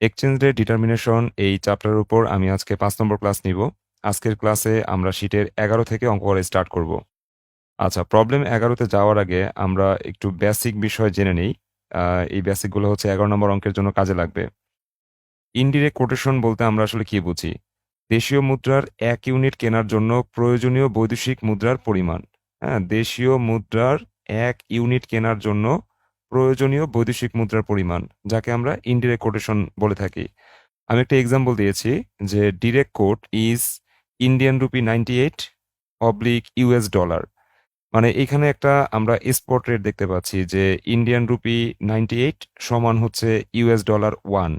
Exchange rate determination এই চ্যাপ্টারের উপর আমি আজকে ৫ নম্বর ক্লাস নিব। আজকের ক্লাসে আমরা শীটের ১১ থেকে অঙ্ক করা স্টার্ট করব। আচ্ছা, প্রবলেম ১১ তে যাওয়ার আগে আমরা একটু বেসিক বিষয় জেনে নেই। এই বেসিকগুলো হচ্ছে ১১ নম্বর অঙ্কের জন্য কাজে লাগবে। ইনডিরেক্ট কোটেশন বলতে আমরা আসলে কি বুঝি? দেশীয় মুদ্রার ১ ইউনিট কেনার জন্য প্রয়োজনীয় বৈদেশিক মুদ্রার পরিমাণ। হ্যাঁ? দেশীয় মুদ্রার ১ ইউনিট কেনার জন্য প্রয়োজনীয় বৈদেশিক মুদ্রার পরিমাণ, যাকে আমরা ইনডিরেক্ট কোটেশন বলে থাকি। আমি একটা এক্সাম্পল দিয়েছি যে direct quote is Indian rupee 98 oblique US dollar. মানে এখানে একটা আমরা স্পট রেট দেখতে পাচ্ছি যে ইন্ডিয়ান রুপি 98 সমান হচ্ছে ইউএস ডলার 1।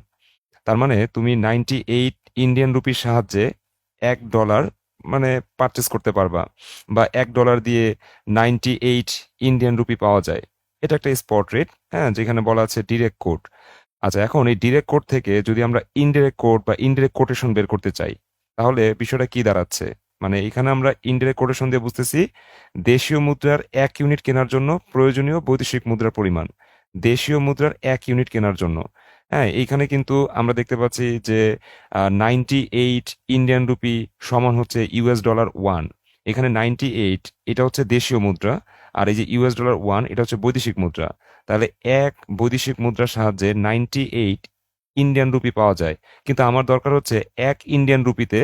তার মানে তুমি 98 ইন্ডিয়ান রুপির সাহায্যে $1 মানে পারচেস করতে পারবা, বা $1 দিয়ে 98 ইন্ডিয়ান রুপি পাওয়া যায়। এটা একটা স্পট রেট, হ্যাঁ, যেখানে বলা আছে ডিরেক্ট কোট। আচ্ছা, এখন এই ডিরেক্ট কোড থেকে যদি আমরা ইনডিরেক্ট কোড বা ইনডিরেক্ট কোটেশন বের করতে চাই, তাহলে বিষয়টা কি দাঁড়াচ্ছে? মানে এখানে আমরা ইনডিরেক্ট কোটেশন দিয়ে বুঝতেছি দেশীয় মুদ্রার ১ ইউনিট কেনার জন্য প্রয়োজনীয় বৈদেশিক মুদ্রার পরিমাণ। দেশীয় মুদ্রার ১ ইউনিট কেনার জন্য। হ্যাঁ, এইখানে কিন্তু আমরা দেখতে পাচ্ছি যে 98 ইন্ডিয়ান রুপি সমান হচ্ছে ইউএস ডলার 1। এখানে 98 এটা হচ্ছে দেশীয় মুদ্রা, আর এই যে ইউএস ডলার 1 এটা হচ্ছে বৈদেশিক মুদ্রা। তাহলে এক বৈদেশিক মুদ্রার সাহায্যে 98 ইন্ডিয়ান রুপি পাওয়া যায়। কিন্তু আমার দরকার হচ্ছে এক ইন্ডিয়ান রুপিতে,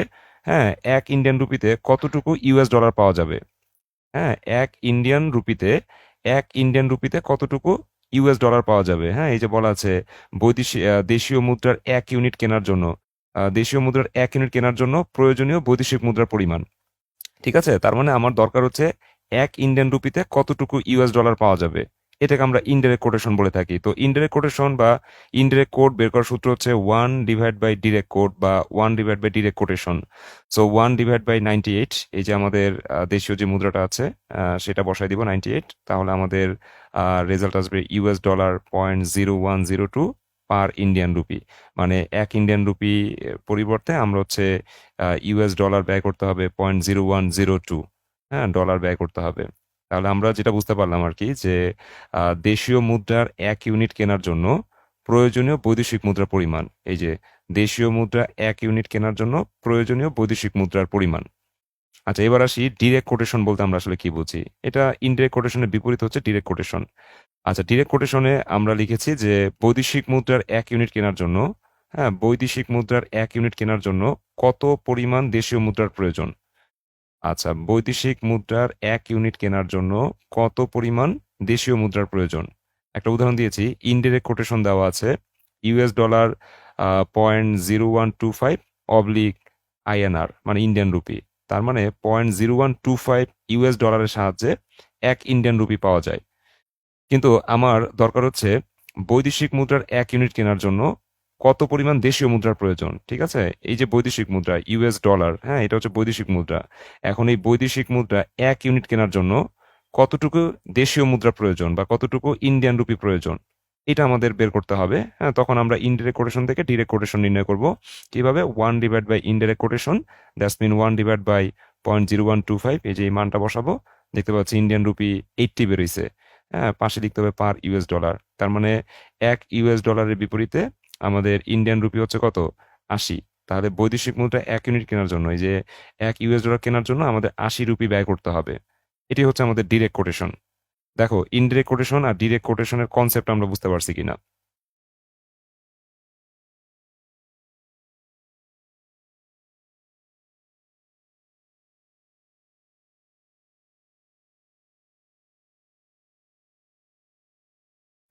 হ্যাঁ, এক ইন্ডিয়ান রুপিতে কতটুকু ইউএস ডলার পাওয়া যাবে। হ্যাঁ, এক ইন্ডিয়ান রুপিতে কতটুকু ইউএস ডলার পাওয়া যাবে। হ্যাঁ, এই যে বলা আছে দেশীয় মুদ্রার ১ ইউনিট কেনার জন্য, দেশীয় মুদ্রার ১ ইউনিট কেনার জন্য প্রয়োজনীয় বৈদেশিক মুদ্রার পরিমাণ। ঠিক আছে, তার মানে আমার দরকার হচ্ছে এক ইন্ডিয়ান রুপিতে কতটুকু ইউএস ডলার পাওয়া যাবে। এটাকে আমরা ইনডাইরেক্ট কোটেশন বলে থাকি। তো ইনডাইরেক্ট কোটেশন বা ইনডাইরেক্ট কোড বের করার সূত্র হচ্ছে 1 ডিভাইড বাই ডিরেক্ট কোড বা 1 divide by direct quotation. So 1 divide by 98, এই যে আমাদের দেশীয় যে মুদ্রাটা আছে সেটা বসাই দিব 98, তাহলে আমাদের রেজাল্ট আসবে ইউএস ডলার 0.0102 পার ইন্ডিয়ান রুপি। মানে এক ইন্ডিয়ান রুপি পরিবর্তে আমরা হচ্ছে ইউএস ডলার ব্যয় করতে হবে 0.0102, হ্যাঁ, ডলার ব্যয় করতে হবে। তাহলে আমরা যেটা বুঝতে পারলাম আর কি যে দেশীয় মুদ্রার ১ ইউনিট কেনার জন্য প্রয়োজনীয় বৈদেশিক মুদ্রার পরিমাণ, এই যে দেশীয় মুদ্রা ১ ইউনিট কেনার জন্য প্রয়োজনীয় বৈদেশিক মুদ্রার পরিমাণ। আচ্ছা, এবার আসি ডিরেক্ট কোটেশন বলতে আমরা আসলে কি বুঝি। এটা ইনডিরেক্ট কোটেশনের বিপরীত হচ্ছে ডিরেক্ট কোটেশন। আচ্ছা, ডিরেক্ট কোটেশনে আমরা লিখেছি যে বৈদেশিক মুদ্রার ১ ইউনিট কেনার জন্য, হ্যাঁ, বৈদেশিক মুদ্রার ১ ইউনিট কেনার জন্য কত পরিমাণ দেশীয় মুদ্রার প্রয়োজন। আচ্ছা, বৈদেশিক মুদ্রার ১ ইউনিট কেনার জন্য কত পরিমাণ দেশীয় মুদ্রার প্রয়োজন। একটা উদাহরণ দিয়েছি, ইনডিরেক্ট কোটেশন দেওয়া আছে ইউএস ডলার 0.0125 অবলিক আইএনআর মানে ইন্ডিয়ান রুপি। তার মানে 0.0125 ইউএস ডলারের সাহায্যে ১ ইন্ডিয়ান রুপি পাওয়া যায়। কিন্তু আমার দরকার হচ্ছে বৈদেশিক মুদ্রার ১ ইউনিট কেনার জন্য কত পরিমাণ দেশীয় মুদ্রার প্রয়োজন। ঠিক আছে, এই যে বৈদেশিক মুদ্রা ইউএস ডলার, হ্যাঁ, এটা হচ্ছে বৈদেশিক মুদ্রা। এখন এই বৈদেশিক মুদ্রা ১ ইউনিট কেনার জন্য কতটুকু দেশীয় মুদ্রা প্রয়োজন বা কতটুকু ইন্ডিয়ান রুপি প্রয়োজন, এটা আমাদের বের করতে হবে। হ্যাঁ, তখন আমরা ইনডিরেক্ট কোটেশন থেকে ডিরেক্ট কোটেশন নির্ণয় করব। কিভাবে? 1 divide by indirect quotation, that's mean 1 divide by 0.0125, এই যে এই মানটা বসাবো। দেখতে পাচ্ছি ইন্ডিয়ান রুপি 80 বেরোইছে। হ্যাঁ, পাশে লিখতে হবে পার ইউএস ডলার। তার মানে ১ ইউএস ডলারের বিপরীতে আমাদের ইন্ডিয়ান রুপি হচ্ছে কত? ৮০। তাহলে বৈদেশিক মুদ্রা ১ ইউনিট কেনার জন্য, এই যে ১ ইউএস ডলার কেনার জন্য আমাদের ৮০ রুপি ব্যয় করতে হবে। এটি হচ্ছে আমাদের ডিরেক্ট কোটেশন। দেখো, ইনডিরেক্ট কোটেশন আর ডিরেক্ট কোটেশনের কনসেপ্ট আমরা বুঝতে পারছি কিনা।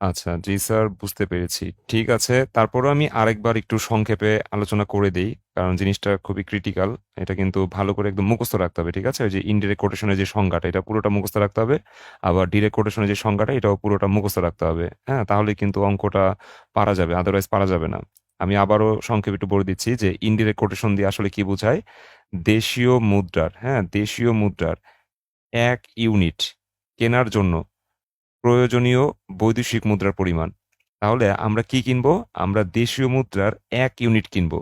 আচ্ছা, জি স্যার, বুঝতে পেরেছি। ঠিক আছে, তারপরও আমি আরেকবার একটু সংক্ষেপে আলোচনা করে দেই, কারণ জিনিসটা খুবই ক্রিটিক্যাল। এটা কিন্তু ভালো করে একদম মুখস্থ রাখতে হবে। ঠিক আছে, ওই যে ইনডিরেক্ট কোটেশনের যে সংজ্ঞাটা এটা পুরোটা মুখস্থ রাখতে হবে। আবার ডিরেক্ট কোটেশনের যে সংজ্ঞাটা এটাও পুরোটা মুখস্থ রাখতে হবে। হ্যাঁ, তাহলে কিন্তু অঙ্কটা পারা যাবে, আদারওয়াইজ পারা যাবে না। আমি আবারও সংক্ষেপে একটু বলে দিচ্ছি যে ইনডিরেক্ট কোটেশন দিয়ে আসলে কি বোঝায়। দেশীয় মুদ্রার, হ্যাঁ, দেশীয় মুদ্রার ১ ইউনিট কেনার জন্য প্রয়োজনীয় বৈদেশিক মুদ্রার পরিমাণ। তাহলে আমরা কি কিনবো? আমরা দেশীয় মুদ্রার ১ ইউনিট কিনবো।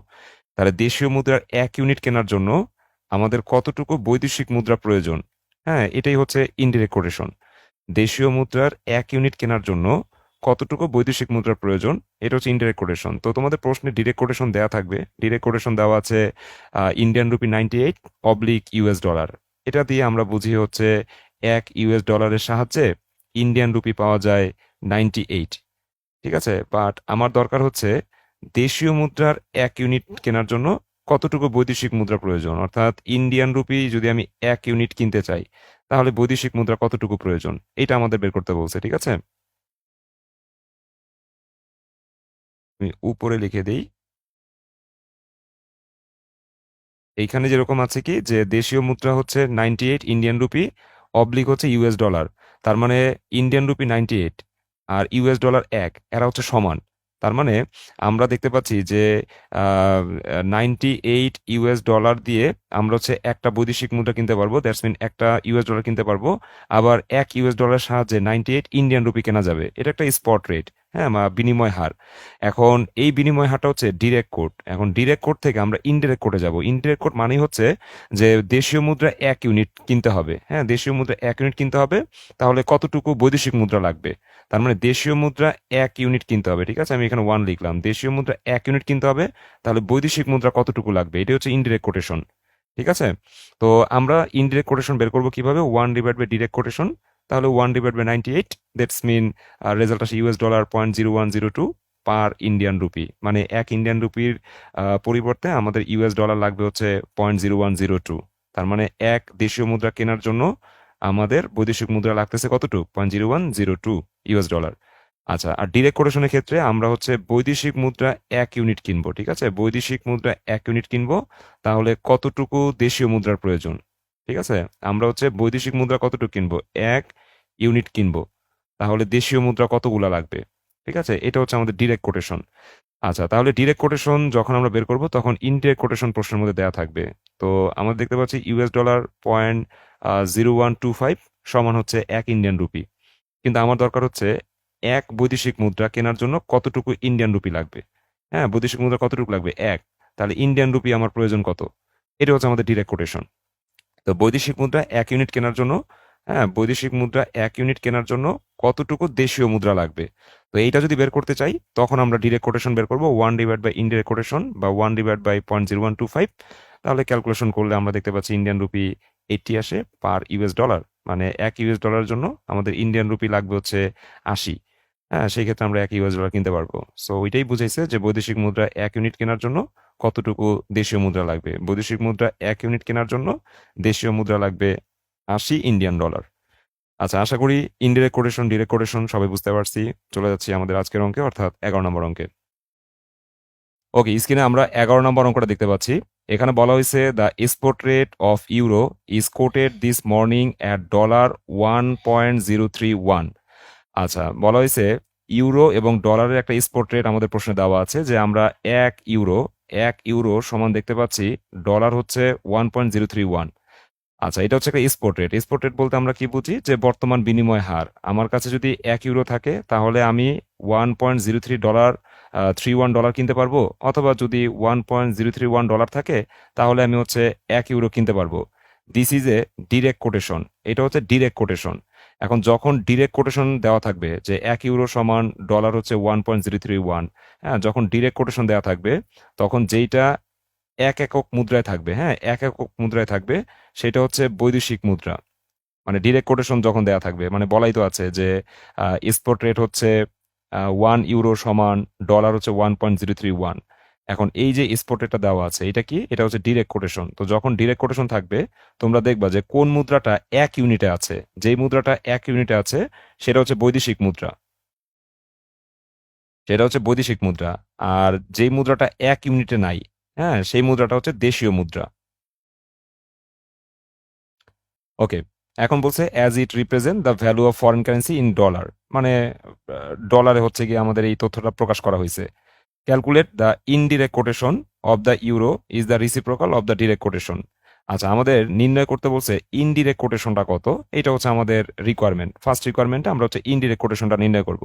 তাহলে দেশীয় মুদ্রার ১ ইউনিট কেনার জন্য আমাদের কতটুকু বৈদেশিক মুদ্রা প্রয়োজন? হ্যাঁ, এটাই হচ্ছে ইনডিরেক্ট কোটেশন। দেশীয় মুদ্রার ১ ইউনিট কেনার জন্য কতটুকু বৈদেশিক মুদ্রার প্রয়োজন, এটা হচ্ছে ইনডিরেক্ট কোটেশন। তো তোমাদের প্রশ্নে ডিরেক্ট কোটেশন দেওয়া থাকবে, ডিরেক্ট কোটেশন দেওয়া আছে Indian rupee 98 oblique US dollar. এটা দিয়ে আমরা বুঝি হচ্ছে $1 সাহায্যে ইন্ডিয়ান রুপি পাওয়া যায় 98। ঠিক আছে, বাট আমার দরকার হচ্ছে দেশীয় মুদ্রার 1 ইউনিট কেনার জন্য কতটুকু বৈদেশিক মুদ্রা প্রয়োজন, অর্থাৎ ইন্ডিয়ান রুপি যদি আমি 1 ইউনিট কিনতে চাই তাহলে বৈদেশিক মুদ্রা কতটুকু প্রয়োজন, এটা আমাদের বের করতে বলছে। ঠিক আছে, আমি উপরে লিখে দেই। এইখানে যেরকম আছে কি যে দেশীয় মুদ্রা হচ্ছে 98 ইন্ডিয়ান রুপি অবলিক হচ্ছে ইউএস ডলার। তার মানে ইন্ডিয়ান রুপি 98 আর ইউএস ডলার 1, এরা হচ্ছে সমান। তার মানে আমরা দেখতে পাচ্ছি যে 98 US ডলার দিয়ে আমরা হচ্ছে একটা বৈদেশিক মুদ্রা কিনতে পারবো, দ্যাটস মিন একটা ইউএস ডলার কিনতে পারবো। আবার 1 US ডলার সাহায্যে 98 ইন্ডিয়ান রুপি কেনা যাবে। এটা একটা স্পট রেট, হ্যাঁ, বা বিনিময় হার। এখন এই বিনিময় হারটা হচ্ছে ডিরেক্ট কোড। এখন ডিরেক্ট কোড থেকে আমরা ইনডিরেক্ট কোডে যাব। ইনডিরেক্ট কোড মানেই হচ্ছে যে দেশীয় মুদ্রা 1 ইউনিট কিনতে হবে, হ্যাঁ, দেশীয় মুদ্রা 1 ইউনিট কিনতে হবে, তাহলে কতটুকু বৈদেশিক মুদ্রা লাগবে। তার মানে দেশীয় মুদ্রা 1 ইউনিট কিনতে হবে। ঠিক আছে, আমি এখানে 1 লিখলাম, দেশীয় মুদ্রা 1 ইউনিট কিনতে হবে, তাহলে বৈদেশিক মুদ্রা কতটুকু লাগবে, এটা হচ্ছে ইনডিরেক্ট কোটেশন। ঠিক আছে, তো আমরা ইনডিরেক্ট কোটেশন বের করবো কিভাবে, 1/ডিরেক্ট কোটেশন। তাহলে 1/98, দ্যাটস মিন রেজাল্ট আসে US ডলার 0.0102 পার ইন্ডিয়ান রুপি। মানে 1 ইন্ডিয়ান রুপির পরিবর্তে আমাদের ইউএস ডলার লাগবে হচ্ছে 0.0102। তার মানে এক দেশীয় মুদ্রা কেনার জন্য আমাদের বৈদেশিক মুদ্রা লাগতেছে কতটুকু, 0.0102 ইউএস ডলার। আচ্ছা, আর ডিরেক্ট কোটেশনের ক্ষেত্রে আমরা হচ্ছে বৈদেশিক মুদ্রা 1 ইউনিট কিনবো। ঠিক আছে, বৈদেশিক মুদ্রা 1 ইউনিট কিনবো, তাহলে কতটুকু দেশীয় মুদ্রার প্রয়োজন। ঠিক আছে, আমরা হচ্ছে বৈদেশিক মুদ্রা কতটুকু কিনবো, 1 ইউনিট কিনবো, তাহলে দেশীয় মুদ্রা কতগুলা লাগবে। ঠিক আছে, এটা হচ্ছে আমাদের ডিরেক্ট কোটেশন। আচ্ছা, তাহলে ডিরেক্ট কোটেশন যখন আমরা বের করব তখন ইনডিরেক্ট কোটেশন প্রশ্নের মধ্যে দেওয়া থাকবে। তো আমরা দেখতে পাচ্ছি ইউএস ডলার 0.0125 সমান হচ্ছে 1 ইন্ডিয়ান রুপি। কিন্তু আমার দরকার হচ্ছে এক বৈদেশিক মুদ্রা কেনার জন্য কতটুকু ইন্ডিয়ান রুপি লাগবে। হ্যাঁ, বৈদেশিক মুদ্রা কতটুকু লাগবে, এক, তাহলে ইন্ডিয়ান রুপি আমার প্রয়োজন কত, এটা হচ্ছে আমাদের ডিরেক্ট কোটেশন। তো বৈদেশিক মুদ্রা 1 ইউনিট কেনার জন্য, হ্যাঁ, বৈদেশিক মুদ্রা 1 ইউনিট কেনার জন্য কতটুকু দেশীয় মুদ্রা লাগবে। তো এইটা যদি বের করতে চাই তখন আমরা ডিরেক্ট কোটেশন বের করবো, 1/ইনডিরেক্ট কোটেশন বা 1/0.0125। তাহলে ক্যালকুলেশন করলে আমরা দেখতে পাচ্ছি ইন্ডিয়ান রুপি 80 আসে পার ইউএস ডলার। মানে 1 ইউএস ডলারের জন্য আমাদের ইন্ডিয়ান রুপি লাগবে হচ্ছে 80। হ্যাঁ, সেই ক্ষেত্রে আমরা 1 ইউএস ডলার কিনতে পারবো। সো ওইটাই বুঝাইছে যে বৈদেশিক মুদ্রা 1 ইউনিট কেনার জন্য কতটুকু দেশীয় মুদ্রা লাগবে। বৈদেশিক মুদ্রা 1 ইউনিট কেনার জন্য দেশীয় মুদ্রা লাগবে 80 ইন্ডিয়ান ডলার। আচ্ছা, আশা করি ইনডিরেক্ট কোটেশন ডিরেক্ট কোটেশন সবাই বুঝতে পারছি। চলে যাচ্ছি আমাদের আজকের অঙ্কে, অর্থাৎ 11 নম্বর অঙ্কে। ওকে, স্ক্রিনে আমরা 11 নম্বর অঙ্কটা দেখতে পাচ্ছি। এখানে বলা হয়েছে the spot rate of euro is quoted this morning at $1.031। আচ্ছা, বলা হয়েছে ইউরো এবং ডলারের একটা স্পট রেট আমাদের প্রশ্নে দেওয়া আছে, যে আমরা 1 ইউরো, 1 ইউরো সমান দেখতে পাচ্ছি ডলার হচ্ছে 1.031। আচ্ছা, এটা হচ্ছে একটা স্পট রেট। স্পট রেট বলতে আমরা কি বুঝি, যে বর্তমান বিনিময় হার। আমার কাছে যদি 1 ইউরো থাকে তাহলে আমি 1.03 ডলার 31 ডলার কিনতে পারবো, অথবা যদি 1.031 ডলার থাকে তাহলে আমি হচ্ছে 1 ইউরো কিনতে পারবো। This is a direct quotation, এটা হচ্ছে ডিরেক্ট কোটেশন। এখন যখন ডিরেক্ট কোটেশন দেওয়া থাকবে যে 1 ইউরো সমান ডলার হচ্ছে 1.031, হ্যাঁ, যখন ডিরেক্ট কোটেশন দেওয়া থাকবে তখন যেইটা এক একক মুদ্রায় থাকবে, হ্যাঁ, এক একক মুদ্রায় থাকবে, সেটা হচ্ছে বৈদেশিক মুদ্রা। মানে ডিরেক্ট কোটেশন যখন দেয়া থাকবে, মানে বলাই তো আছে যে স্পট রেট হচ্ছে 1 ইউরো সমান ডলার হচ্ছে 1.031। এখন এই যে স্পট রেটটা দেওয়া আছে, এটা কি, এটা হচ্ছে ডিরেক্ট কোটেশন। তো যখন ডিরেক্ট কোটেশন থাকবে তোমরা দেখবা যে কোন মুদ্রাটা 1 ইউনিটে আছে, যেই মুদ্রাটা 1 ইউনিটে আছে সেটা হচ্ছে বৈদেশিক মুদ্রা, সেটা হচ্ছে বৈদেশিক মুদ্রা। আর যেই মুদ্রাটা 1 ইউনিটে নাই, হ্যাঁ, সেই মুদ্রাটা হচ্ছে দেশীয় মুদ্রা। ওকে, এখন বলছে as it represent the value of foreign currency in dollar. মানে ডলারে হচ্ছে কি আমাদের এই তথ্যটা প্রকাশ করা হয়েছে। Calculate the indirect quotation of the euro is the reciprocal of the direct quotation. আচ্ছা, আমাদের নির্ণয় করতে বলছে ইনডিরেক্ট কোটেশনটা কত। এটা হচ্ছে আমাদের রিকোয়ারমেন্ট, ফার্স্ট রিকোয়ারমেন্টে আমরা হচ্ছে ইনডিরেক্ট কোটেশনটা নির্ণয় করব।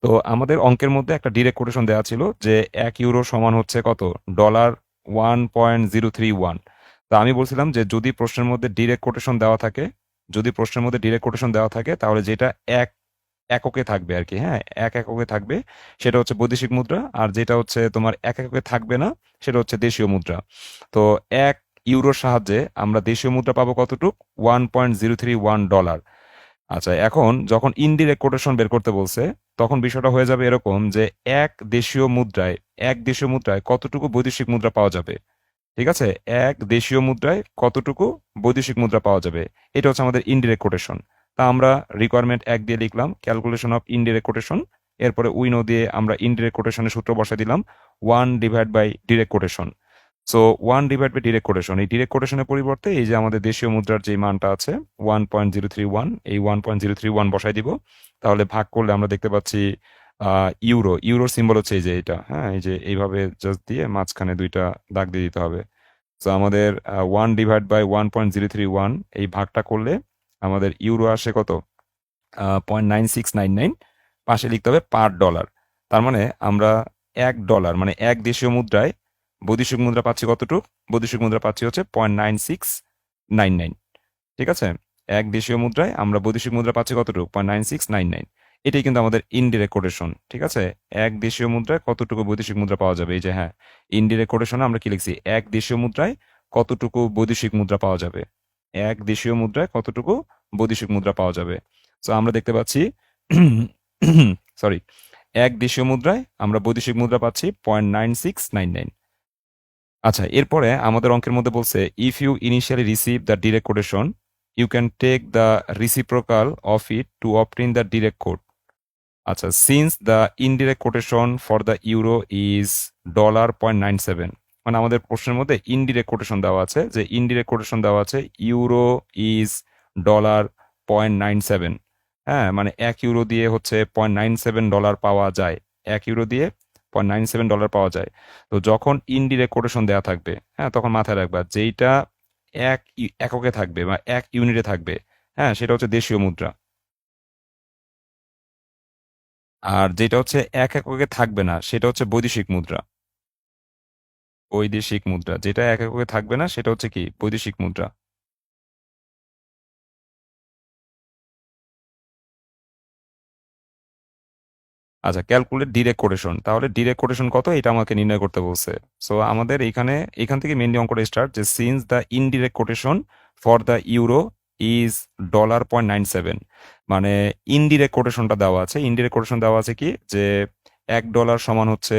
তো আমাদের অঙ্কের মধ্যে একটা ডিরেক্ট কোটেশন দেওয়া ছিল যে 1 ইউরো সমান হচ্ছে কত, ডলার 1.031। তা আমি বলছিলাম যে যদি প্রশ্নের মধ্যে ডিরেক্ট কোটেশন দেওয়া থাকে, যদি প্রশ্নের মধ্যে ডিরেক্ট কোটেশন দেওয়া থাকে তাহলে যেটা এক এককে থাকবে আর কি, হ্যাঁ, এককে থাকবে, সেটা হচ্ছে বৈদেশিক মুদ্রা। আর যেটা হচ্ছে তোমার এককে থাকবে না, সেটা হচ্ছে দেশীয় মুদ্রা। তো 1 ইউরোর সাহায্যে আমরা দেশীয় মুদ্রা পাবো কতটুক? $1.031। আচ্ছা, এখন যখন ইনডিরেক্ট কোটেশন বের করতে বলছে, তখন বিষয়টা হয়ে যাবে এরকম যে এক দেশীয় মুদ্রায় কতটুকু বৈদেশিক মুদ্রা পাওয়া যাবে। ঠিক আছে, এক দেশীয় মুদ্রায় কতটুকু বৈদেশিক মুদ্রা পাওয়া যাবে, এটা হচ্ছে আমাদের ইনডিরেক্ট কোটেশন। তা আমরা রিকোয়ারমেন্ট 1 দিয়ে লিখলাম ক্যালকুলেশন অফ ইনডিরেক্ট কোটেশন। এরপরে উইনো দিয়ে আমরা ইনডিরেক্ট কোটেশনের সূত্র বসাই দিলাম 1 divide by direct quotation. So 1 divide by direct quotation, এই ডিরেক্ট কোটেশনের পরিবর্তে এই যে আমাদের দেশীয় মুদ্রার যে মানটা আছে 1.031, এই 1.031 বসাই দিব। তাহলে ভাগ করলে আমরা দেখতে পাচ্ছি ইউরোর সিম্বল হচ্ছে এই যে এটা, হ্যাঁ, এই যে এইভাবে জাস্ট দিয়ে মাঝখানে দুইটা দাগ দিয়ে দিতে হবে। তো আমাদের 1 ডিভাইড বাই 1.031, এই ভাগটা করলে আমাদের ইউরো আসে কত? 0.9699। পাশে লিখতে হবে পার ডলার। তার মানে আমরা $1 মানে এক দেশীয় মুদ্রায় বৈদেশিক মুদ্রা পাচ্ছি কতটুক? বৈদেশিক মুদ্রা পাচ্ছি হচ্ছে 0.9699। ঠিক আছে, এক দেশীয় মুদ্রায় আমরা বৈদেশিক মুদ্রা পাচ্ছি কতটুকু? 0.9699। এটাই কিন্তু আমাদের ইনডিরেক্ট কোটেশন। ঠিক আছে, এক দেশীয় মুদ্রায় কতটুকু বৈদেশিক মুদ্রা পাওয়া যাবে, এই যে হ্যাঁ, ইনডিরেক্ট কোটেশনে আমরা কি লিখছি? এক দেশীয় মুদ্রায় কতটুকু বৈদেশিক মুদ্রা পাওয়া যাবে, এক দেশীয় মুদ্রায় কতটুকু বৈদেশিক মুদ্রা পাওয়া যাবে। তো আমরা দেখতে পাচ্ছি সরি, এক দেশীয় মুদ্রায় আমরা বৈদেশিক মুদ্রা পাচ্ছি 0.9699। আচ্ছা, এরপরে আমাদের অঙ্কের মধ্যে বলছে if you initially receive the direct quotation you can take the reciprocal of it to obtain the direct quote. আচ্ছা, since the indirect quotation for the euro is $0.97, মানে আমাদের প্রশ্নের মধ্যে ইনডিরেক্ট কোটেশন দেওয়া আছে, যে ইনডিরেক্ট কোটেশন দেওয়া আছে ইউরো ইজ $0.97। হ্যাঁ, মানে 1 ইউরো দিয়ে হচ্ছে $0.97 পাওয়া যায়, 1 ইউরো দিয়ে $0.97 পাওয়া যায়। তো যখন ইনডিরেক্ট কোটেশন দেওয়া থাকবে, হ্যাঁ, তখন মাথায় রাখবা যেইটা এককে থাকবে বা 1 ইউনিটে থাকবে, হ্যাঁ, সেটা হচ্ছে দেশীয় মুদ্রা। আর যেটা হচ্ছে এককে থাকবে না, সেটা হচ্ছে বৈদেশিক মুদ্রা। বৈদেশিক মুদ্রা যেটা এককে থাকবে না, সেটা হচ্ছে কি? বৈদেশিক মুদ্রা। আচ্ছা, ক্যালকুলেট ডিরেক্ট কোটেশন, তাহলে ডিরেক্ট কোটেশন কত এটা আমাকে নির্ণয় করতে বলছে। সো আমাদের এখান থেকে মেনলি অঙ্কটা স্টার্ট, যে since the indirect quotation for the euro is $0.97, মানে ইনডিরেক্ট কোটেশনটা দেওয়া আছে। ইনডিরেক্ট কোটেশন দেওয়া আছে কি, যে $1 সমান হচ্ছে,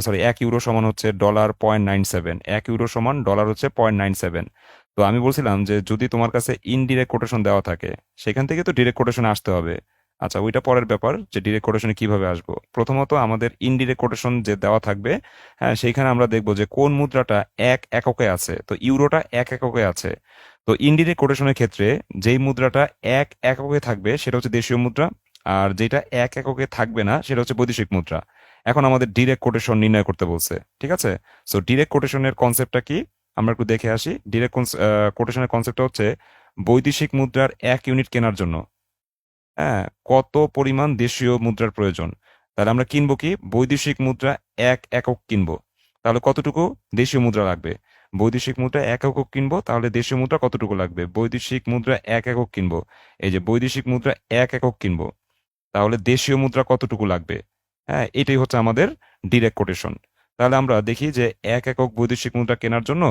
সরি, 1 ইউরো সমান হচ্ছে $0.97, 1 ইউরো সমান ডলার হচ্ছে 0.97। তো আমি বলছিলাম যে যদি তোমার কাছে ইনডিরেক্ট কোটেশন দেওয়া থাকে, সেখান থেকে তো ডিরেক্ট কোটেশনে আসতে হবে। আচ্ছা, ওইটা পরের ব্যাপার যে ডিরেক্ট কোটেশনে কিভাবে আসবো। প্রথমত আমাদের ইনডিরেক্ট কোটেশন যে দেওয়া থাকবে, হ্যাঁ, সেইখানে আমরা দেখবো যে কোন মুদ্রাটা এককে আছে। তো ইউরোটা এককে আছে। তো ইনডিরেক্ট কোটেশনের ক্ষেত্রে যেই মুদ্রাটা এককে থাকবে সেটা হচ্ছে দেশীয় মুদ্রা, আর যেটা এককে থাকবে না সেটা হচ্ছে বৈদেশিক মুদ্রা। এখন আমাদের ডিরেক্ট কোটেশন নির্ণয় করতে বলছে। ঠিক আছে, সো ডিরেক্ট কোটেশনের কনসেপ্টটা কি আমরা একটু দেখে আসি। ডিরেক্ট কোটেশনের কনসেপ্টটা হচ্ছে বৈদেশিক মুদ্রার 1 ইউনিট কেনার জন্য, হ্যাঁ, কত পরিমাণ দেশীয় মুদ্রার প্রয়োজন। তাহলে আমরা কিনবো কি? বৈদেশিক মুদ্রা একক কিনবো। তাহলে কতটুকু দেশীয় মুদ্রা লাগবে? বৈদেশিক মুদ্রা 1 একক কিনবো, তাহলে দেশীয় মুদ্রা কতটুকু লাগবে? বৈদেশিক মুদ্রা 1 একক কিনবো, এই যে বৈদেশিক মুদ্রা 1 একক কিনবো, তাহলে দেশীয় মুদ্রা কতটুকু লাগবে? হ্যাঁ, এটাই হচ্ছে আমাদের ডিরেক্ট কোটেশন। তাহলে আমরা দেখি যে 1 একক বৈদেশিক মুদ্রা কেনার জন্য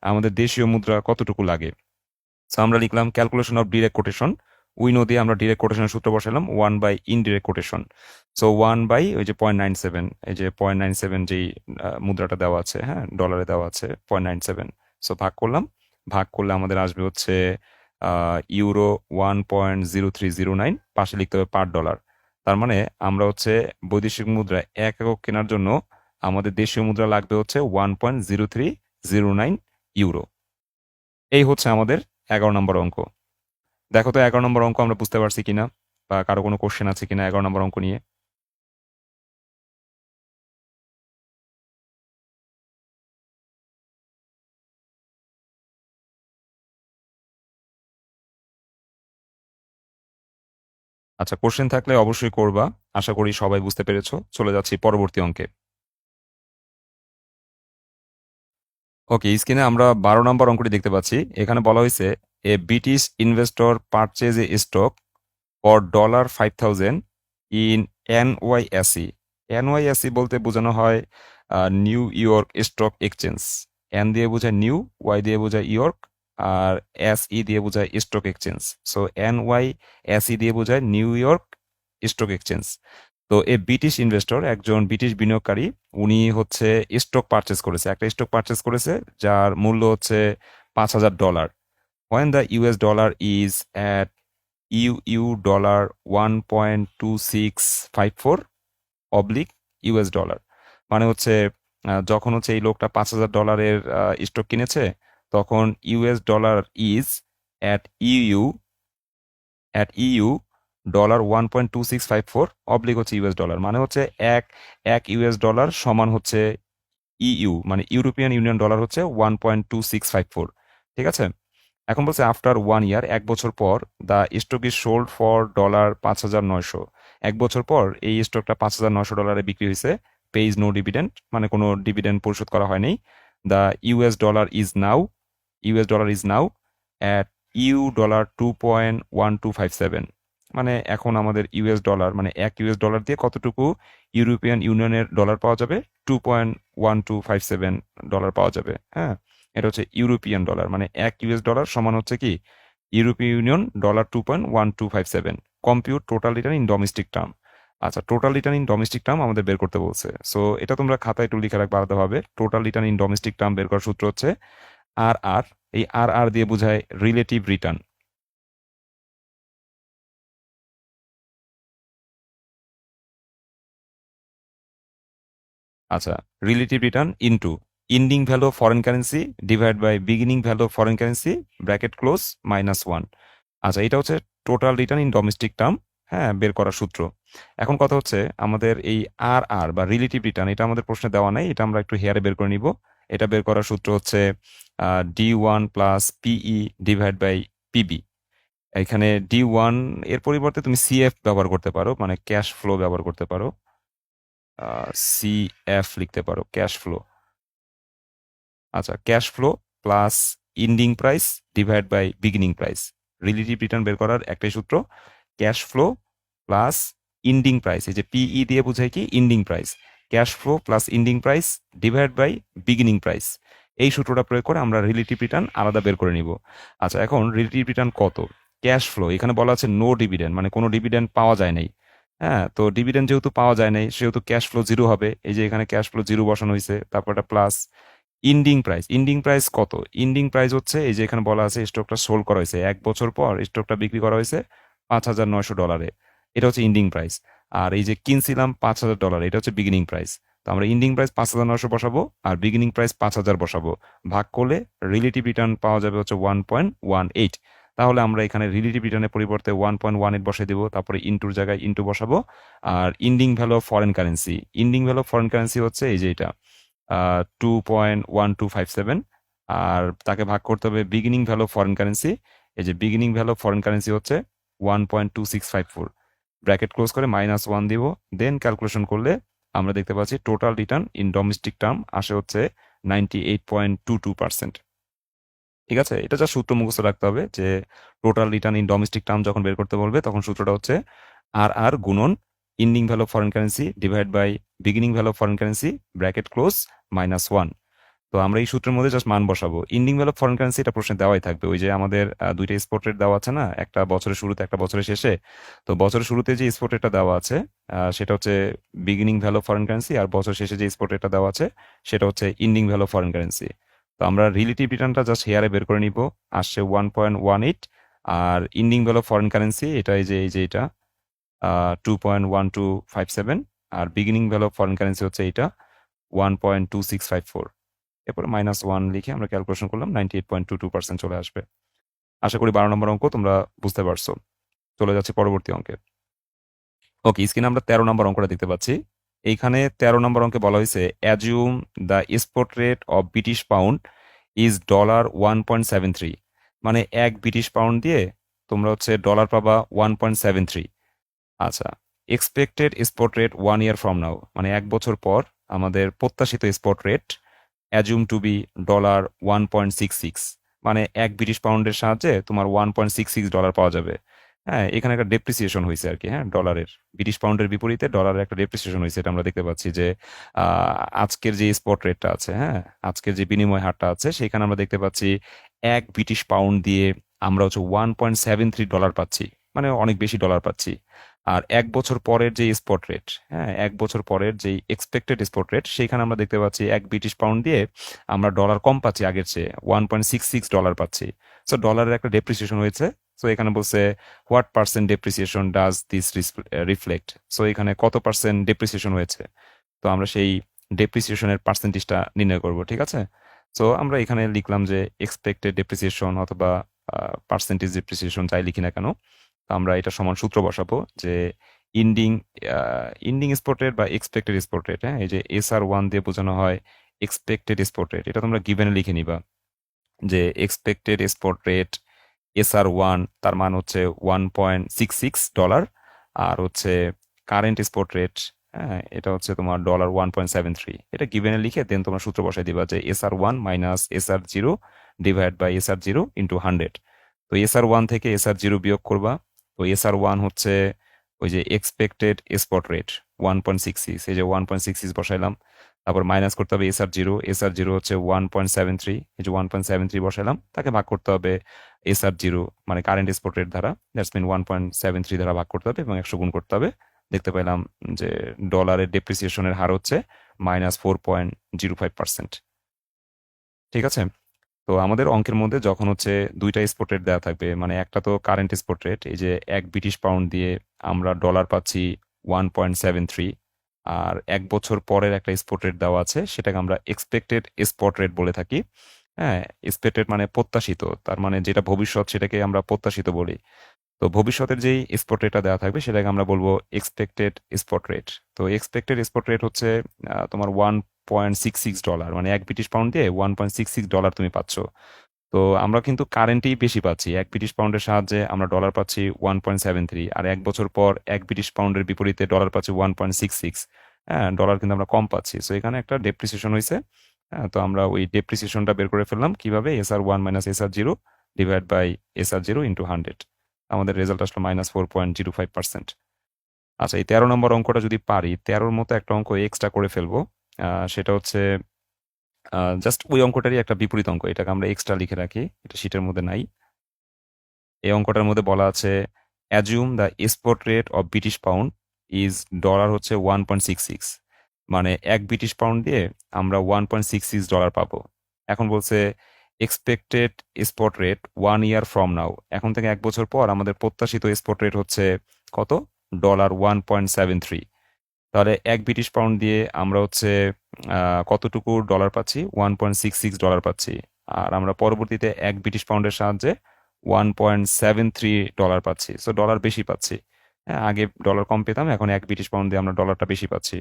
আমাদের দেশীয় মুদ্রা কতটুকু লাগে। সো আমরা লিখলাম ক্যালকুলেশন অফ ডিরেক্ট কোটেশন। উইনো দিয়ে আমরা ডিরেক্ট কোটেশনের সূত্র বসালাম 1 by indirect quotation. So 1 by ওই যে 0.97, এই যে 0.97 যেই মুদ্রাটা দেওয়া আছে, হ্যাঁ, ডলারে দেওয়া আছে 0.97। সো ভাগ করলাম, ভাগ করলে আমাদের আসবে হচ্ছে ইউরো 1.0309, পাশে লিখতে হবে পার ডলার। তার মানে আমরা হচ্ছে বৈদেশিক মুদ্রা 1 একক কেনার জন্য আমাদের দেশীয় মুদ্রা লাগবে হচ্ছে 1.0309 ইউরো। এই হচ্ছে আমাদের 11 নম্বর অঙ্ক। দেখো তো 11 নম্বর অঙ্ক আমরা বুঝতে পারছি কিনা, বা কারো কোনো কোশ্চেন আছে কিনা 11 নম্বর অঙ্ক নিয়ে। আচ্ছা, কোশ্চেন থাকলে অবশ্যই করবা। আশা করি সবাই বুঝতে পেরেছো। চলে যাচ্ছি পরবর্তী অঙ্কে। ওকে, স্ক্রিনে আমরা 12 নম্বর অঙ্কটি দেখতে পাচ্ছি। এখানে বলা হয়েছে a British investor purchase a stock for $5,000 in NYSE. NYSE বলতে বোঝানো হয় New York Stock Exchange. N দিয়ে বোঝায় নিউ, ওয়াই দিয়ে বোঝায় ইয়র্ক, আর এসই দিয়ে বোঝায় স্টক এক্সচেঞ্জ। সো এনওয়াইএসই দিয়ে বোঝায় নিউ ইয়র্ক স্টক এক্সচেঞ্জ। তো এ ব্রিটিশ ইনভেস্টর, একজন ব্রিটিশ বিনিয়োগকারী, উনি হচ্ছে স্টক পারচেস করেছে, একটা স্টক পারচেস করেছে যার মূল্য হচ্ছে $5,000 when the US dollar is at $1.2654 oblique US dollar. মানে হচ্ছে যখন হচ্ছে এই লোকটা $5,000 স্টক কিনেছে, তখন US dollar is at you $1.2654 oblique হচ্ছে ইউএস ডলার। মানে হচ্ছে এক এক ইউএস ডলার সমান হচ্ছে ইইউ, মানে ইউরোপিয়ান ইউনিয়ন ডলার হচ্ছে 1.2654। ঠিক আছে। এখন বলছে আফটার 1 ইয়ার, 1 বছর পর, the stock is sold for $5,900। 1 বছর পর এই স্টকটা $5,900 বিক্রি হয়েছে। পেইজ নো ডিভিডেন্ড, মানে কোনো ডিভিডেন্ড পরিশোধ করা হয়নি। The US dollar is now at $2.1257। মানে এখন আমাদের ইউএস ডলার, মানে $1 দিয়ে কতটুকু ইউরোপিয়ান ইউনিয়নের ডলার পাওয়া যাবে? $2.1257 পাওয়া যাবে। হ্যাঁ, এটা হচ্ছে ইউরোপিয়ান ডলার, মানে $1 সমান হচ্ছে কি European Union dollar 2.1257। Compute total return in domestic term. আচ্ছা, total return in domestic term আমাদের বের করতে বলছে। সো এটা তোমরা খাতায় একটু লিখে রাখবে আলাদাভাবে। Total return in domestic term বের করার সূত্র হচ্ছে আর। এই আর দিয়ে বোঝায় রিলেটিভ রিটার্ন। আচ্ছা, relative return into ending value of foreign currency divide by beginning value of foreign currency bracket close -1। আচ্ছা, এটা হচ্ছে total return in domestic term, হ্যাঁ, বের করার সূত্র। এখন কথা হচ্ছে আমাদের এই আর বা রিলেটিভ রিটার্ন, এটা আমাদের প্রশ্নে দেওয়া নাই, এটা আমরা একটু হেয়ারে বের করে নিব। এটা বের করার সূত্র হচ্ছে D1 plus PE divide by PB. এখানে D1 এর পরিবর্তে তুমি সিএফ ব্যবহার করতে পারো, মানে ক্যাশ ফ্লো ব্যবহার করতে পারো। সিএফ লিখতে পারো, ক্যাশ ফ্লো। আচ্ছা, cash flow plus ending price divide by beginning price. Relative return বের করার একটাই সূত্র, cash flow plus ending price. এই যে পিই দিয়ে বোঝায় কি ending price. Cash flow plus ending price divide by beginning price. এই সূত্রটা প্রয়োগ করে আমরা রিলেটিভ রিটার্ন আলাদা বের করে নিব। আচ্ছা, এখন রিলেটিভ রিটার্ন কত? ক্যাশ ফ্লো, এখানে বলা আছে নো ডিভিডেন্ড, মানে কোনো ডিভিডেন্ড পাওয়া যায় নাই। হ্যাঁ, তো ডিভিডেন্ড যেহেতু পাওয়া যায় নাই, সেহেতু ক্যাশ ফ্লো জিরো হবে। এই যে এখানে ক্যাশ ফ্লো জিরো বসানো হয়েছে, তারপর একটা প্লাস ইন্ডিং প্রাইস কত? ইন্ডিং প্রাইস হচ্ছে এই যে এখানে বলা আছে স্টকটা সোল্ড করা হয়েছে, 1 বছর পর স্টকটা বিক্রি করা হয়েছে $5,900। এটা হচ্ছে ইন্ডিং প্রাইস। আর এই যে কিনছিলাম $5,000, এটা হচ্ছে বিগিনিং প্রাইস। তো আমরা ইন্ডিং প্রাইস 5,900 বসাবো আর বিগিনিং প্রাইস 5,000 বসাবো। ভাগ করলে রিলেটিভ রিটার্ন পাওয়া যাবে হচ্ছে 1.18। তাহলে আমরা এখানে রিলেটিভ রিটার্নের পরিবর্তে 1.18 বসিয়ে দেবো, তারপরে ইন্টুর জায়গায় ইন্টু বসাবো। আর ending value of foreign currency হচ্ছে এই যে এটা 2.1257। আর তাকে ভাগ করতে হবে beginning value of foreign currency. এই যে beginning value of foreign currency হচ্ছে 1.2654। ব্র্যাকেট ক্লোজ করে -1 দিব, দেন ক্যালকুলেশন করলে আমরা দেখতে পাচ্ছি total return in domestic term আসে হচ্ছে 98.22%। ঠিক আছে, এটা যা সূত্র মুখস্থ রাখতে হবে যে total return in domestic term যখন বের করতে বলবে তখন সূত্রটা হচ্ছে আর গুণন ending value of foreign currency divide by beginning value of foreign currency bracket close -1। তো আমরা এই সূত্রের মধ্যে জাস্ট মান বসাবো। Ending value of foreign currency এটা প্রশ্নে দেওয়াই থাকবে। ওই যে আমাদের দুইটা স্পট রেট দেওয়া আছে না, একটা বছরের শুরুতে একটা বছরের শেষে। তো বছরের শুরুতে যে স্পট রেটটা দেওয়া আছে সেটা হচ্ছে beginning value of foreign currency, আর বছর শেষে যে স্পট রেটটা দেওয়া আছে সেটা হচ্ছে ending value of foreign currency. তো আমরা রিলেটিভ রিটার্নটা জাস্ট হেয়ারে বের করে নিব, আসছে 1.18। আর ending value of foreign currency এটা এই যে এটা 2.1257। আর beginning value of foreign currency হচ্ছে এটা 1.2654। এরপরে -1 লিখে আমরা ক্যালকুলেশন করলাম, 98.22% চলে আসবে। আশা করি 12 নম্বর অঙ্ক তোমরা বুঝতে পারছো। চলে যাচ্ছে পরবর্তী অঙ্কে। ওকে, স্ক্রিনে আমরা 13 নম্বর অঙ্কটা দেখতে পাচ্ছি। এইখানে 13 নম্বর অঙ্কে বলা হয়েছে assume the spot rate of British pound is $1.73। মানে 1 ব্রিটিশ পাউন্ড দিয়ে তোমরা হচ্ছে ডলার পাবা 1.73। আচ্ছা, expected spot rate 1 year from now, মানে 1 বছর পর আমাদের প্রত্যাশিত spot rate assume to be $1.66। মানে 1 ব্রিটিশ পাউন্ডের সাহায্যে তোমার $1.66 পাওয়া যাবে। হ্যাঁ, এখানে একটা ডেপ্রিসিয়েশন হয়েছে আর কি, হ্যাঁ, ডলারের ব্রিটিশ পাউন্ডের বিপরীতে ডলারের একটা ডেপ্রিসিয়েশন হয়েছে, এটা আমরা দেখতে পাচ্ছি যে আজকের যে স্পট রেটটা আছে, হ্যাঁ, আজকের যে বিনিময় হারটা আছে সেখানে আমরা দেখতে পাচ্ছি এক ব্রিটিশ পাউন্ড দিয়ে আমরা হচ্ছে $1.73 পাচ্ছি, মানে অনেক বেশি ডলার পাচ্ছি। আর এক বছর পরের যে স্পট রেট, হ্যাঁ, এক বছর পরের যে এক্সপেক্টেড স্পট রেট, সেখানে আমরা দেখতে পাচ্ছি এক ব্রিটিশ পাউন্ড দিয়ে আমরা ডলার কম পাচ্ছি, আগের চেয়ে $1.66 পাচ্ছি। সো ডলারের একটা ডেপ্রিসিয়েশন হয়েছে। সো এখানে বলছে what percent depreciation does this reflect. So এখানে কত পার্সেন্ট ডেপ্রিসিয়েশন হয়েছে, তো আমরা সেই ডেপ্রিসিয়েশনের পার্সেন্টেজটা নির্ণয় করব, ঠিক আছে। সো আমরা এখানে লিখলাম যে এক্সপেক্টেড ডেপ্রিসিয়েশন অথবা পার্সেন্টেজ ডেপ্রিসিয়েশন যাই লিখি না কেন, তো আমরা এটা সমান সূত্র বসাবো যে ইন্ডিং ইন্ডিং স্পট রেট বা এক্সপেক্টেড স্পট রেট, হ্যাঁ, এই যে SR1 দিয়ে বোঝানো হয় এক্সপেক্টেড স্পট রেট, এটা তোমরা গিভেনে লিখে নিবা যে এক্সপেক্টেড স্পট রেট SR1 তার মান হচ্ছে $1.66, আর হচ্ছে কারেন্ট স্পট রেট, হ্যাঁ, এটা হচ্ছে তোমার $1.73। এটা গিভেনে লিখে দেন তোমরা সূত্র বসাই দিবা যে SR1 minus SR0 divide by SR0 into 100। তো SR1 থেকে SR0 বিয়োগ করবা, তো SR1 হচ্ছে ওই যে এক্সপেক্টেড স্পট রেট 1.66, এই যে 1.66 বসাইলাম, তারপর মাইনাস করতে হবে SR0, SR0 হচ্ছে 1.73, এই যে 1.73 বসাইলাম, তাকে ভাগ করতে হবে SR0 মানে কারেন্ট স্পট রেট দ্বারা, দ্যাটস মিন 1.73 দ্বারা ভাগ করতে হবে এবং 100 গুণ করতে হবে। দেখতে পেলাম যে ডলারের ডেপ্রিসিয়েশনের হার হচ্ছে -4.05%। ঠিক আছে। তো আমাদের অঙ্কের মধ্যে যখন হচ্ছে দুইটা স্পট রেট দেওয়া থাকবে, মানে একটা তো কারেন্ট স্পট রেট, এই যে এক ব্রিটিশ পাউন্ড দিয়ে আমরা ডলার পাচ্ছি 1.73, আর এক বছর পরের একটা স্পট রেট দেওয়া আছে, সেটাকে আমরা এক্সপেক্টেড স্পট রেট বলে থাকি। হ্যাঁ, এক্সপেক্টেড মানে প্রত্যাশিত, তার মানে যেটা ভবিষ্যৎ সেটাকে আমরা প্রত্যাশিত বলি। তো ভবিষ্যতের যেই স্পট রেটটা দেওয়া থাকবে সেটাকে আমরা বলবো এক্সপেক্টেড স্পট রেট। তো এক্সপেক্টেড স্পট রেট হচ্ছে তোমার $1.66, মানে এক ব্রিটিশ পাউন্ড দিয়ে $1.66 তুমি পাচ্ছ। তো আমরা কিন্তু কারেন্টেই বেশি পাচ্ছি, এক ব্রিটিশ পাউন্ডের সাহায্যে আমরা ডলার পাচ্ছি 1.73, আর এক বছর পর এক ব্রিটিশ পাউন্ডের বিপরীতে ডলার পাচ্ছি 1.66। হ্যাঁ, ডলার কিন্তু আমরা কম পাচ্ছি, সো এখানে একটা ডেপ্রিসিয়েশন হয়েছে। হ্যাঁ, তো আমরা ওই ডেপ্রিসিয়েশনটা বের করে ফেললাম কিভাবে, SR1 minus SR0 divide by SR0 into 100। আমাদের রেজাল্ট আসলো -4.05%। আচ্ছা, এই 13 নম্বর অঙ্কটা যদি পারি, 13-র মতো একটা অঙ্ক এক্সট্রা করে ফেলবো। সেটা হচ্ছে জাস্ট ওই অঙ্কটারই একটা বিপরীত অঙ্ক, এটাকে আমরা এক্সট্রা লিখে রাখি, এটা শীটের মধ্যে নাই। এই অঙ্কটার মধ্যে বলা আছে assume the spot rate of British pound is dollar হচ্ছে 1.66, মানে এক ব্রিটিশ পাউন্ড দিয়ে আমরা $1.66 পাবো। এখন বলছে expected spot rate 1 year from নাও, এখন থেকে এক বছর পর আমাদের প্রত্যাশিত স্পট রেট হচ্ছে কত, $1.73। তাহলে এক ব্রিটিশ পাউন্ড দিয়ে আমরা হচ্ছে কতটুকু ডলার পাচ্ছি, $1.66 পাচ্ছি। আর আমরা পরবর্তীতে এক ব্রিটিশ পাউন্ডের সাহায্যে $1.73 পাচ্ছি, সো ডলার বেশি পাচ্ছি। হ্যাঁ, আগে ডলার কম পেতাম, এখন এক ব্রিটিশ পাউন্ড দিয়ে আমরা ডলারটা বেশি পাচ্ছি।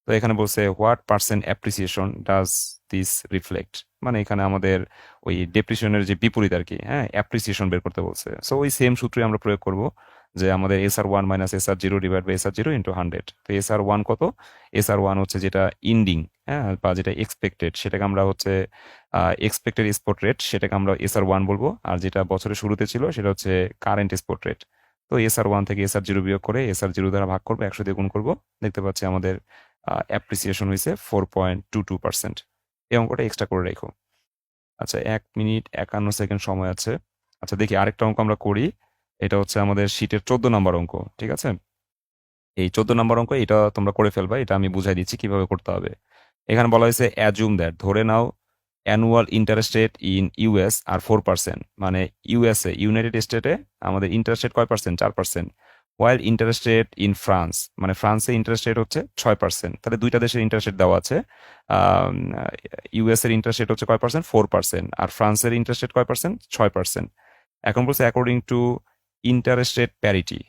তো এখানে বলছে what percent appreciation does this reflect, মানে এখানে আমাদের ওই ডেপ্রিসিয়েশনের যে বিপরীত আর কি, হ্যাঁ, অ্যাপ্রিসিয়েশন বের করতে বলছে। সো ওই সেম সূত্রই আমরা প্রয়োগ করব যে আমাদের SR1 minus SR0 divide by SR0 into 100। তো SR1 কত, SR1 হচ্ছে যেটা ইন্ডিং, হ্যাঁ, বা যেটা এক্সপেক্টেড, সেটাকে আমরা হচ্ছে এক্সপেক্টেড স্পট রেট, সেটাকে আমরা SR1 বলবো, আর যেটা বছরের শুরুতে ছিল সেটা হচ্ছে কারেন্ট স্পট রেট। তো SR1 থেকে SR0 বিয়োগ করে SR0 দ্বারা ভাগ করবো, 100 দিয়ে গুণ করবো, দেখতে পাচ্ছি আমাদের অ্যাপ্রিসিয়েশন হয়েছে 4.22%। এই অঙ্কটা এক্সট্রা করে রেখো। আচ্ছা, 1 মিনিট 51 সেকেন্ড সময় আছে। আচ্ছা, দেখি আরেকটা অঙ্ক আমরা করি। এটা হচ্ছে আমাদের শীটের 14 নম্বর অঙ্ক, ঠিক আছে। এই 14 নম্বর অঙ্ক এটা তোমরা করে ফেলবা, এটা আমি বুঝাই দিচ্ছি কিভাবে করতে হবে। এখানে বলা হয়েছে অ্যাজুম দ্যাট, ধরে নাও annual interest rate in US আর 4%, মানে ইউএসএ ইউনাইটেড স্টেটে আমাদের ইন্টারেস্ট রেট কয় percent, 4%। While interest rate in France, মানে ফ্রান্সে ইন্টারেস্ট রেট হচ্ছে 6%। তাহলে দুইটা দেশের ইন্টারেস্ট রেট দেওয়া আছে। ইউএস এর ইন্টারেস্ট রেট হচ্ছে কয় পার্সেন্ট, 4%, আর ফ্রান্সের ইন্টারেস্ট রেট কয় পার্সেন্ট, 6%। এখন বলছে according to interest rate parity.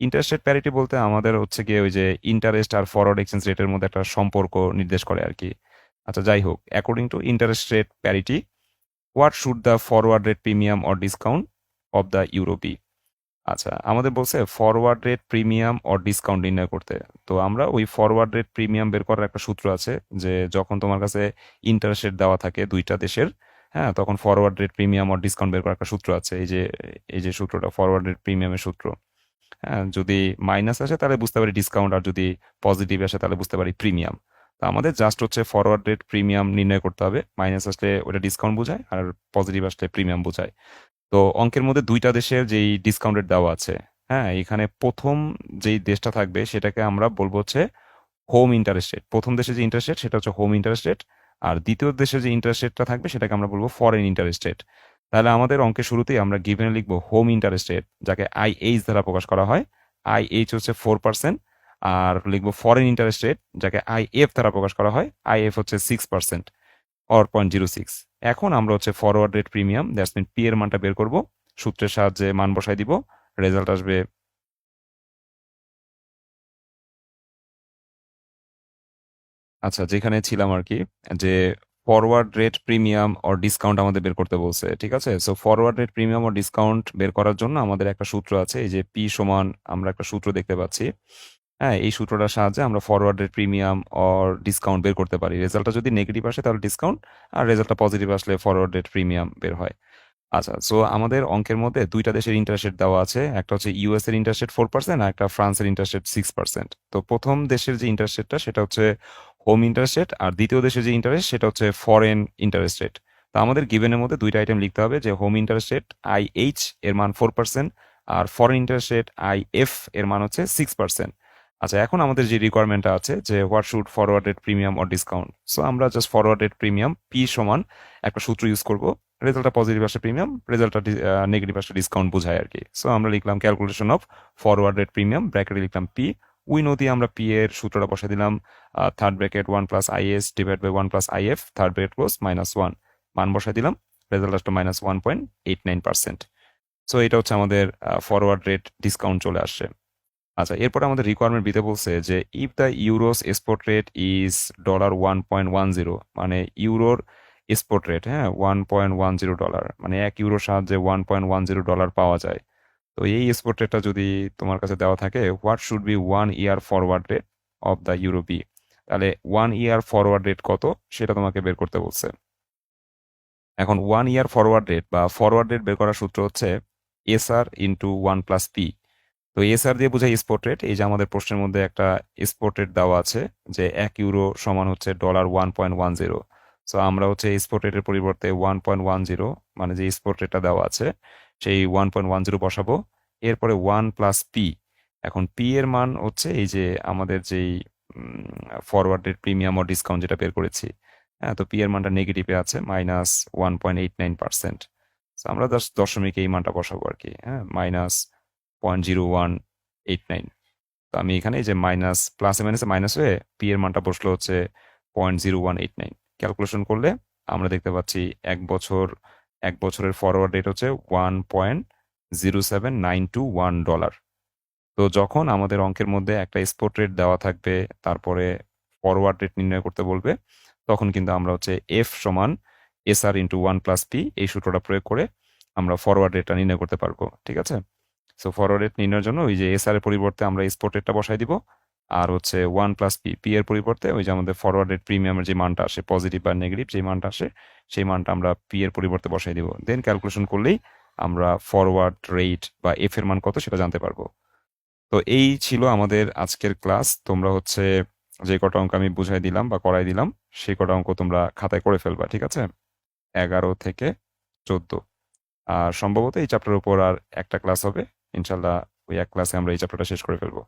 Interest rate parity বলতে আমাদের হচ্ছে গিয়ে ওই যে ইন্টারেস্ট আর ফরওয়ার্ড এক্সচেঞ্জ রেটের মধ্যে একটা সম্পর্ক নির্দেশ করে আর কি। আচ্ছা, যাই হোক, according to interest rate parity what should the forward rate premium or discount of the euro be. আচ্ছা, আমাদের বলছে forward rate premium or discount নির্ণয় করতে। তো আমরা ওই ফরওয়ার্ড রেট প্রিমিয়াম বের করার একটা সূত্র আছে, যে যখন তোমার কাছে ইন্টারেস্ট রেট দেওয়া থাকে দুইটা দেশের, হ্যাঁ, তখন forward rate premium or discount বের করার একটা সূত্র আছে। এই যে সূত্রটা ফরওয়ার্ড রেট প্রিমিয়ামের সূত্র। হ্যাঁ, যদি মাইনাস আসে তাহলে বুঝতে পারি ডিসকাউন্ট, আর যদি পজিটিভ আসে তাহলে বুঝতে পারি প্রিমিয়াম। তো আমাদের জাস্ট হচ্ছে ফরওয়ার্ড রেট প্রিমিয়াম নির্ণয় করতে হবে। মাইনাস আসলে ওটা ডিসকাউন্ট বোঝায়, আর পজিটিভ আসলে প্রিমিয়াম বোঝায়। তো অঙ্কের মধ্যে দুইটা দেশের যেই ডিসকাউন্ট রেট দেওয়া আছে, হ্যাঁ, এখানে প্রথম যেই দেশটা থাকবে সেটাকে আমরা বলবো হচ্ছে হোম ইন্টারেস্ট রেট। প্রথম দেশে যে ইন্টারেস্ট রেট সেটা হচ্ছে হোম ইন্টারেস্ট রেট, আর দ্বিতীয় দেশে যে ইন্টারেস্ট রেটটা থাকবে সেটাকে আমরা বলবো ফরেন ইন্টারেস্ট রেট। তাহলে আমাদের অঙ্কের শুরুতেই আমরা গিভেনে লিখবো হোম ইন্টারেস্ট রেট, যাকে আইএইচ দ্বারা প্রকাশ করা হয়। আইএইচ হচ্ছে 4%। আর লিখবো ফরেন ইন্টারেস্ট রেট, যাকে আইএফ দ্বারা প্রকাশ করা হয়। আইএফ হচ্ছে 6% অর 0.06। এখন আমরা হচ্ছে forward rate premium that's mean P এর মানটা বের করব। সূত্রের সাহায্যে মান বসাই দিব, রেজাল্ট আসবে। আচ্ছা, যেখানে ছিলাম আর কি, যে forward rate premium or discount আমাদের বের করতে বলছে, ঠিক আছে। So forward rate premium or discount বের করার জন্য আমাদের একটা সূত্র আছে, এই যে পি সমান, আমরা একটা সূত্র দেখতে পাচ্ছি। হ্যাঁ, এই সূত্রটার সাহায্যে আমরা forward rate premium or discount বের করতে পারি। রেজাল্টটা যদি নেগেটিভ আসে তাহলে ডিসকাউন্ট, আর রেজাল্টটা পজিটিভ আসলে ফরওয়ার্ড রেট প্রিমিয়াম বের হয়। আচ্ছা, সো আমাদের অঙ্কের মধ্যে দুইটা দেশের ইন্টারেস্ট রেট দেওয়া আছে, একটা হচ্ছে ইউএস এর ইন্টারেস্ট রেট 4%, আর একটা ফ্রান্সের ইন্টারেস্ট রেট 6%। তো প্রথম দেশের যে ইন্টারেস্ট রেটটা সেটা হচ্ছে হোম ইন্টারেস্ট রেট, আর দ্বিতীয় দেশের যে ইন্টারেস্ট সেটা হচ্ছে ফরেন ইন্টারেস্ট রেট। তো আমাদের গিভেনের মধ্যে দুইটা আইটেম লিখতে হবে, যে হোম ইন্টারেস্ট রেট আইএইচ এর মান 4%, আর ফরেন ইন্টারেস্ট রেট আইএফ এর মান হচ্ছে 6%। আচ্ছা, এখন আমাদের যে রিকোয়ারমেন্টটা আছে যে what should forward rate premium or discount, so আমরা just forward rate premium P সমান একটা সূত্র ইউজ করব। রেজাল্টটা পজিটিভ আসলে প্রিমিয়াম, রেজাল্টটা নেগেটিভ আসলে ডিসকাউন্ট বোঝায় আর কি। সো আমরা লিখলাম calculation of forward rate premium, ব্র্যাকেটে লিখলাম পি। উইনো দিয়ে আমরা পি এর সূত্রটা বসাই দিলাম, third bracket 1 + IS divide by 1 + IF, third bracket close, -1। মান বসাই দিলাম, রেজাল্ট আসলো -1.89%। সো এটা হচ্ছে আমাদের ফরওয়ার্ড রেট ডিসকাউন্ট চলে আসছে। আচ্ছা, এরপরে আমাদের রিকোয়ারমেন্ট দিতে বলছে যে if the euros spot rate is $1.10, মানে ইউরোর স্পট রেট, হ্যাঁ, $1.10, মানে $1 সাহায্যে $1.10 পাওয়া যায়। তো এই স্পট রেটটা যদি তোমার কাছে দেওয়া থাকে, what should be 1 year forward rate of the euro be, তাহলে 1 ইয়ার ফরওয়ার্ড রেট কত সেটা তোমাকে বের করতে বলছে। এখন 1 ইয়ার ফরওয়ার্ড রেট বা ফরওয়ার্ড রেট বের করার সূত্র হচ্ছে এসআর ইন্টু 1 + পি। তো এসআর দিয়ে বোঝায় স্পট রেট। এই যে আমাদের প্রশ্নের মধ্যে একটা স্পট রেট দেওয়া আছে, যে $1 সমান হচ্ছে $1.10। সো আমরা হচ্ছে স্পট রেটের পরিবর্তে 1.10, মানে যে স্পট রেটটা দেওয়া আছে সেই 1.10 বসাবো। এরপরে 1 + পি। এখন পি এর মান হচ্ছে এই যে আমাদের যেই ফরওয়ার্ড রেট প্রিমিয়াম ও ডিসকাউন্ট যেটা বের করেছি। হ্যাঁ, তো পি এর মানটা নেগেটিভে আছে, -1.89%। আমরা দশমিক এই মানটা বসাবো আর কি। হ্যাঁ, -0.0189। তো আমি এখানে এই যে মাইনাস, প্লাসে মাইনাসে মাইনাস হয়ে পি এর মানটা বসলো হচ্ছে 0.0189। ক্যালকুলেশন করলে আমরা দেখতে পাচ্ছি এক বছরের ফরওয়ার্ড রেট হচ্ছে $1.07921। তো যখন আমাদের অঙ্কের মধ্যে একটা স্পট রেট দেওয়া থাকবে, তারপরে ফরওয়ার্ড রেট নির্ণয় করতে বলবে, তখন কিন্তু আমরা হচ্ছে এফ সমান এসআর ইন্টু 1 + পি এই সূত্রটা প্রয়োগ করে আমরা ফরওয়ার্ড রেটটা নির্ণয় করতে পারবো, ঠিক আছে। সো ফরওয়ার্ড রেট নির্ণয়ের জন্য ওই যে এসআর এর পরিবর্তে আমরা স্পট রেটটা বসাই দিব, আর হচ্ছে 1 + পি, পি এর পরিবর্তে ওই যে আমাদের ফরওয়ার্ড রেট প্রিমিয়ামের যে মানটা আসে, পজিটিভ বা নেগেটিভ যে মানটা আসে, সেই মানটা আমরা পি এর পরিবর্তে বসাই দিব। দেন ক্যালকুলেশন করলেই আমরা ফরওয়ার্ড রেট বা এফ এর মান কত সেটা জানতে পারবো। তো এই ছিল আমাদের আজকের ক্লাস। তোমরা হচ্ছে যে কটা অঙ্ক আমি বুঝাই দিলাম বা করাই দিলাম, সেই কটা অঙ্ক তোমরা খাতায় করে ফেলবা, ঠিক আছে। 11 থেকে 14। আর সম্ভবত এই চ্যাপ্টার উপর আর একটা ক্লাস হবে, ইনশাল্লাহ ওই এক ক্লাসে আমরা এই চ্যাপ্টারটা শেষ করে ফেলবো।